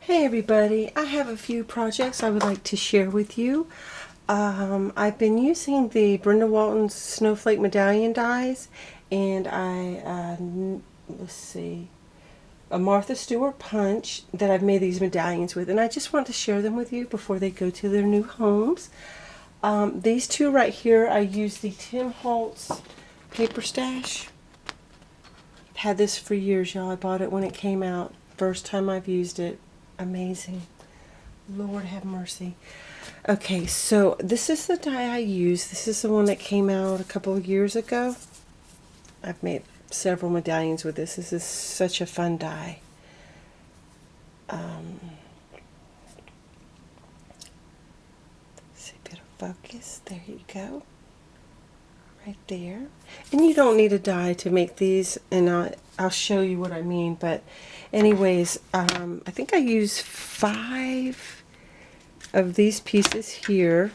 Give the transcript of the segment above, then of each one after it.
Hey everybody, I have a few projects I would like to share with you. I've been using the Brenda Walton Snowflake Medallion dies, and let's see, a Martha Stewart punch that I've made these medallions with, and I just want to share them with you before they go to their new homes. These two right here, I used the Tim Holtz paper stash. I've had this for years, y'all. I bought it when it came out. First time I've used it. Amazing. Lord have mercy. Okay, so this is the die I use. This is the one that came out a couple of years ago. I've made several medallions with this. This is such a fun die. See a bit of focus. There you go. Right there. And you don't need a die to make these, and I'll show you what I mean. But anyways, I think I use 5 of these pieces here,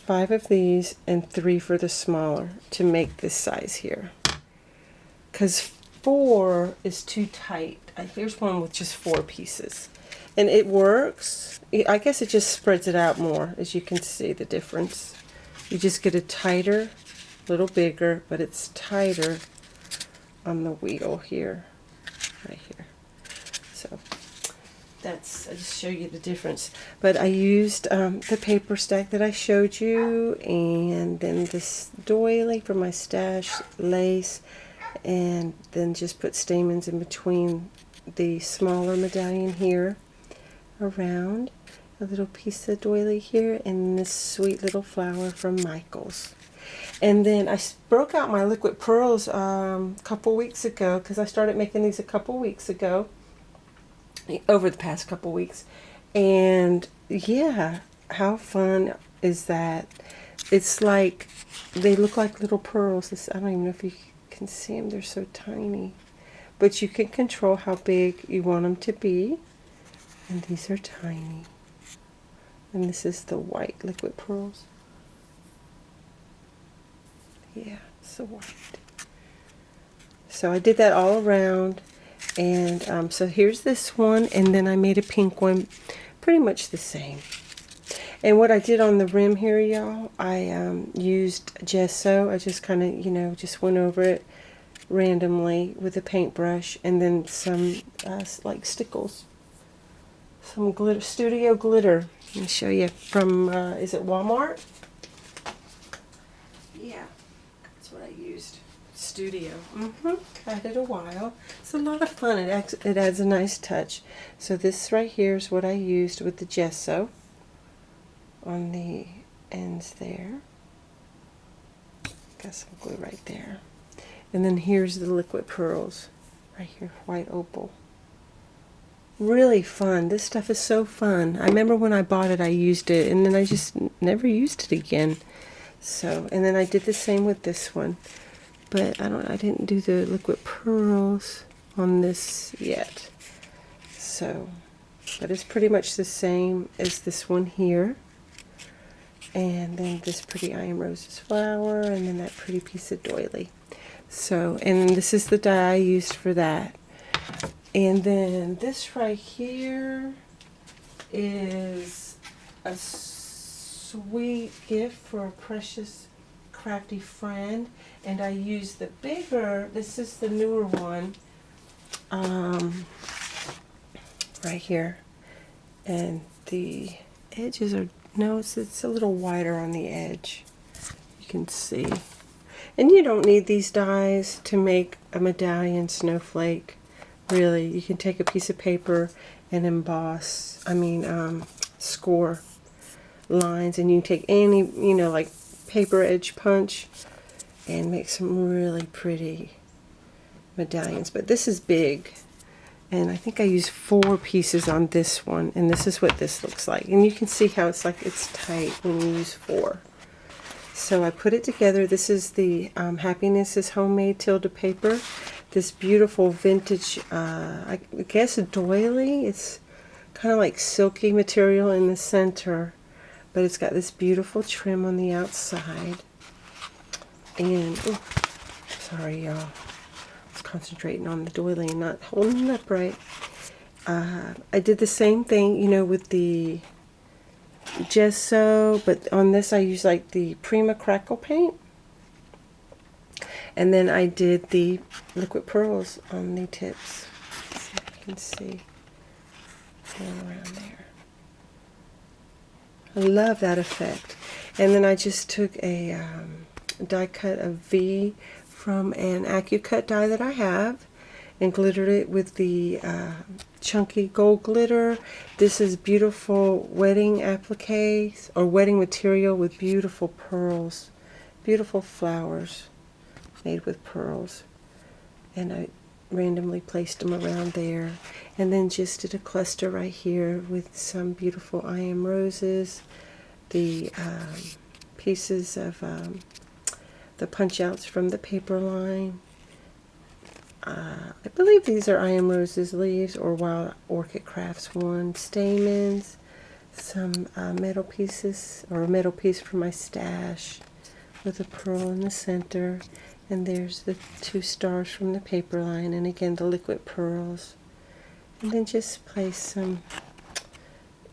5 of these, and 3 for the smaller to make this size here, because 4 is too tight. Here's one with just 4 pieces, and it works. I guess it just spreads it out more, as you can see the difference. You just get a tighter, little bigger, but it's tighter on the wheel here, right here. So I just show you the difference. But I used the paper stack that I showed you, and then this doily for my stash, lace, and then just put stamens in between the smaller medallion here, around. A little piece of doily here, and this sweet little flower from Michael's. And then I broke out my liquid pearls a couple weeks ago, because I started making these a couple weeks ago, over the past couple weeks. And yeah, how fun is that? It's like, they look like little pearls. I don't even know if you can see them, they're so tiny. But you can control how big you want them to be. And these are tiny. And this is the white liquid pearls. Yeah, it's the white. So I did that all around. And so here's this one. And then I made a pink one, pretty much the same. And what I did on the rim here, y'all, I used gesso. I just kind of, just went over it randomly with a paintbrush. And then some, like, stickles. Some glitter, studio glitter. Let me show you from, is it Walmart? Yeah, that's what I used. Studio. Had it a while. It's a lot of fun. It adds a nice touch. So this right here is what I used with the gesso on the ends there. Got some glue right there. And then here's the liquid pearls. Right here, white opal. Really fun. This stuff is so fun. I remember when I bought it, I used it, and then I just never used it again. So, and then I did the same with this one, but I didn't do the liquid pearls on this yet. So, but it's pretty much the same as this one here. And then this pretty Iron Roses flower, and then that pretty piece of doily. So, and this is the die I used for that. And then this right here is a sweet gift for a precious, crafty friend. And I used the bigger, this is the newer one, right here. And the edges are, no, it's a little wider on the edge. You can see. And you don't need these dies to make a medallion snowflake. Really, you can take a piece of paper and emboss, score lines, and you can take any, like paper edge punch and make some really pretty medallions. But this is big, and I think I used 4 pieces on this one, and this is what this looks like. And you can see how it's tight when you use 4. So I put it together. This is the Happiness is Homemade Tilda paper. This beautiful vintage, I guess a doily. It's kind of like silky material in the center, but it's got this beautiful trim on the outside. And, sorry y'all, I was concentrating on the doily and not holding it upright. I did the same thing, you know, with the gesso, but on this I used like the Prima Crackle paint. And then I did the liquid pearls on the tips. Let's see if you can see going around there. I love that effect. And then I just took a die cut of V from an AccuCut die that I have and glittered it with the chunky gold glitter. This is beautiful wedding appliques or wedding material with beautiful pearls, beautiful flowers made with pearls. And I randomly placed them around there. And then just did a cluster right here with some beautiful I Am Roses, the pieces of the punch outs from the paper line. I believe these are I Am Roses leaves or Wild Orchid Crafts one stamens, some metal pieces or a metal piece for my stash with a pearl in the center, and there's the 2 stars from the paper line, and again the liquid pearls, and then just place some,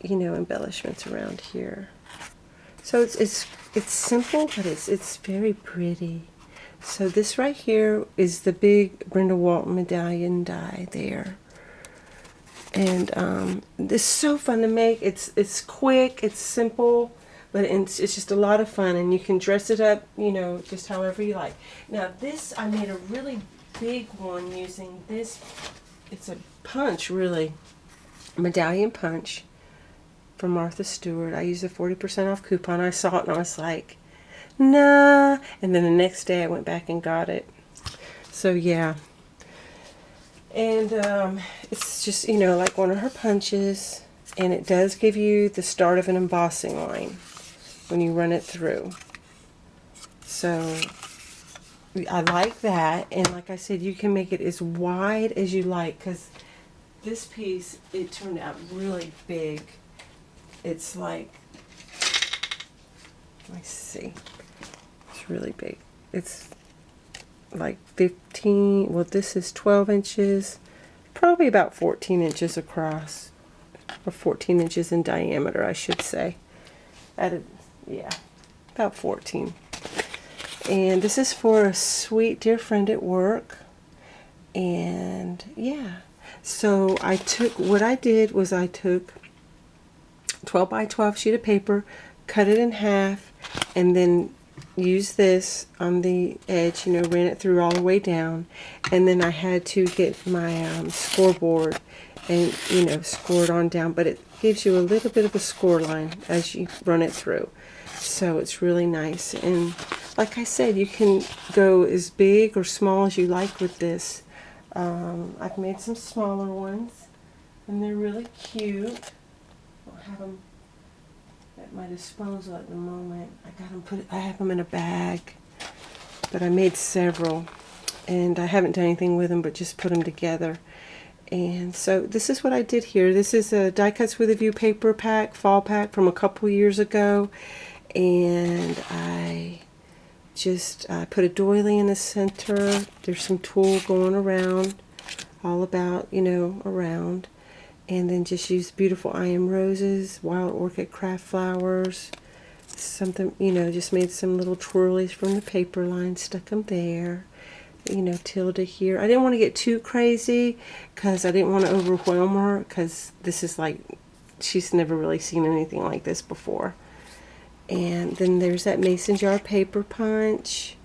you know, embellishments around here. So it's simple, but it's very pretty. So this right here is the big Brenda Walton medallion die there. And this is so fun to make. It's quick, it's simple, but it's just a lot of fun, and you can dress it up, you know, just however you like. Now this, I made a really big one using this. It's a punch, really, medallion punch from Martha Stewart. I used a 40% off coupon. I saw it and I was like, nah. And then the next day I went back and got it. So yeah. And it's just, you know, like one of her punches, and it does give you the start of an embossing line when you run it through. So I like that, and like I said, you can make it as wide as you like, because this piece, it turned out really big. It's like, let's see, it's really big. It's like 15, well this is 12 inches, probably about 14 inches across, or 14 inches in diameter, I should say. Yeah, about 14. And this is for a sweet dear friend at work. And yeah, so what I did was I took 12 by 12 sheet of paper, cut it in half, and then use this on the edge, you know, ran it through all the way down, and then I had to get my scoreboard and, you know, score it on down, but it gives you a little bit of a score line as you run it through, so it's really nice. And like I said, you can go as big or small as you like with this. I've made some smaller ones, and they're really cute. I'll have them at my disposal at the moment. I have them in a bag, but I made several, and I haven't done anything with them but just put them together. And so this is what I did here. This is a Die Cuts with a View paper pack, fall pack from a couple years ago, and I just put a doily in the center. There's some tulle going around, all about, you know, around. And then just use beautiful I Am Roses, Wild Orchid Craft Flowers, something, you know, just made some little twirlies from the paper line, stuck them there, you know, tilde here. I didn't want to get too crazy because I didn't want to overwhelm her, because this is like, she's never really seen anything like this before. And then there's that mason jar paper punch,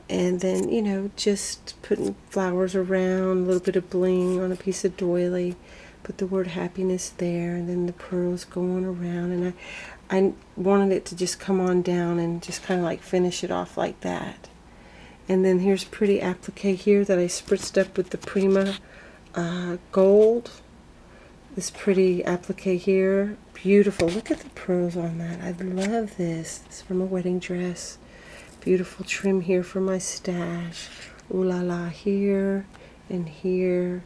and then, you know, just putting flowers around, a little bit of bling on a piece of doily. Put the word happiness there, and then the pearls going around, and I wanted it to just come on down and just kind of like finish it off like that. And then here's pretty applique here that I spritzed up with the Prima gold. This pretty applique here, beautiful. Look at the pearls on that. I love this. This is from a wedding dress. Beautiful trim here for my stash. Ooh la la here and here.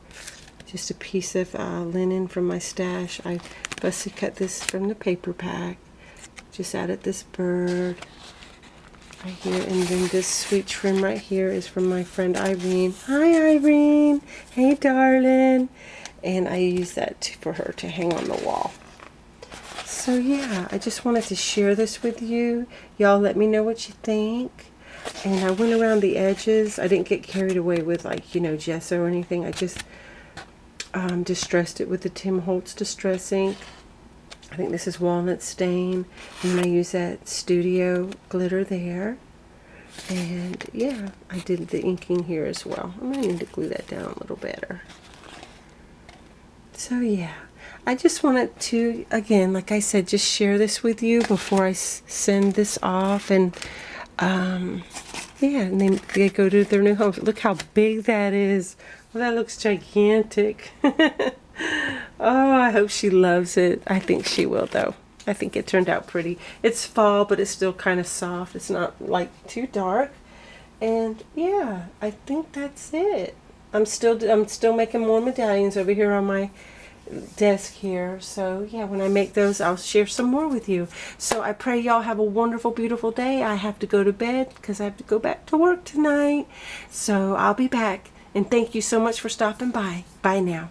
Just a piece of linen from my stash. I fussy cut this from the paper pack. Just added this bird right here, and then this sweet trim right here is from my friend Irene. Hi Irene, hey darling. and I use that for her to hang on the wall. So yeah, I just wanted to share this with you. Y'all let me know what you think. And I went around the edges. I didn't get carried away with, like, you know, gesso or anything. I just distressed it with the Tim Holtz Distress ink. I think this is walnut stain. And then I use that Studio glitter there. And yeah, I did the inking here as well. I might need to glue that down a little better. So yeah, I just wanted to, again, like I said, just share this with you before I send this off. And yeah, and then they go to their new home. Look how big that is. Well, that looks gigantic. Oh, I hope she loves it. I think she will, though. I think it turned out pretty. It's fall, but it's still kind of soft. It's not like too dark. And yeah, I think that's it. I'm still making more medallions over here on my desk here. So yeah, when I make those, I'll share some more with you. So I pray y'all have a wonderful, beautiful day. I have to go to bed because I have to go back to work tonight. So I'll be back. And thank you so much for stopping by. Bye now.